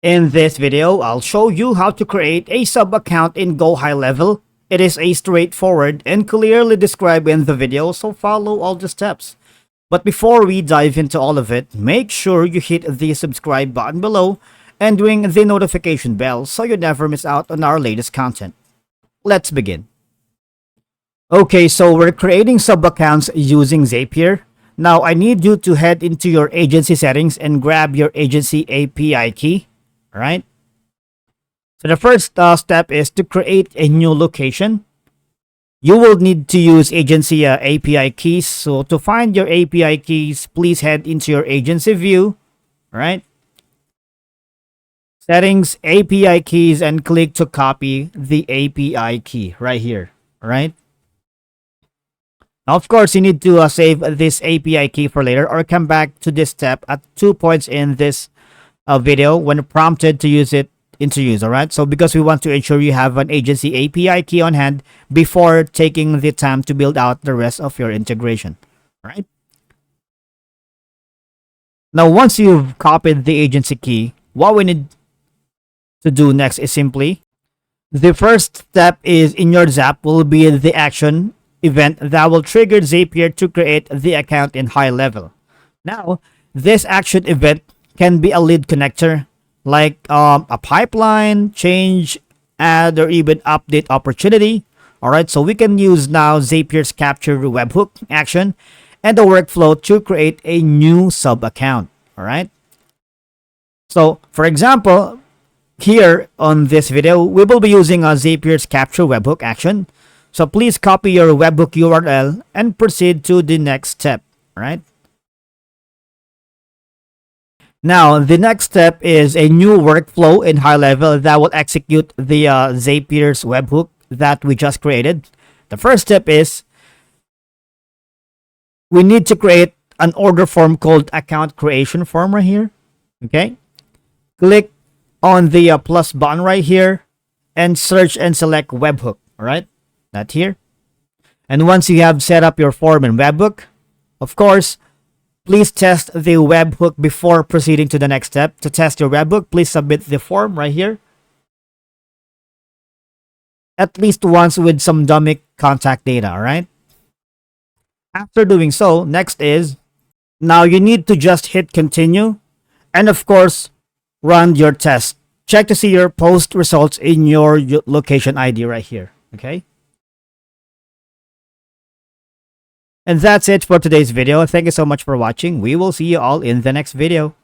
In this video, I'll show you how to create a sub-account in Gohighlevel. It is a straightforward and clearly described in the video, so follow all the steps. But before we dive into all of it, make sure you hit the subscribe button below and ring the notification bell so you never miss out on our latest content. Let's begin. Okay, so we're creating sub-accounts using Zapier. Now, I need you to head into your agency settings and grab your agency API key. Alright? So the first step is to create a new location. You will need to use agency API keys. So to find your API keys, please head into your agency view. Alright? Settings, API keys, and click to copy the API key right here. Alright? Now, of course, you need to save this API key for later or come back to this step at 2 points in this video when prompted to use it into use. Alright, so because we want to ensure you have an agency API key on hand before taking the time to build out the rest of your integration. Alright, now once you've copied the agency key, what we need to do next is simply the first step is in your Zap will be the action event that will trigger Zapier to create the account in Highlevel. Now, this action event can be a lead connector like a pipeline, change, add, or even update opportunity. Alright, so we can use now Zapier's capture webhook action and the workflow to create a new sub account. Alright, so for example, here on this video, we will be using Zapier's capture webhook action. So please copy your webhook URL and proceed to the next step. Alright, now, the next step is a new workflow in Highlevel that will execute the Zapier's webhook that we just created. The first step is we need to create an order form called account creation form right here. Okay, click on the plus button right here and search and select webhook. All right, that here. And once you have set up your form in webhook, of course, please test the webhook before proceeding to the next step. To test your webhook, please submit the form right here at least once with some dummy contact data. All right, after doing so, next is now you need to just hit continue and of course run your test. Check to see your post results in your location ID right here. Okay, and that's it for today's video. Thank you so much for watching. We will see you all in the next video.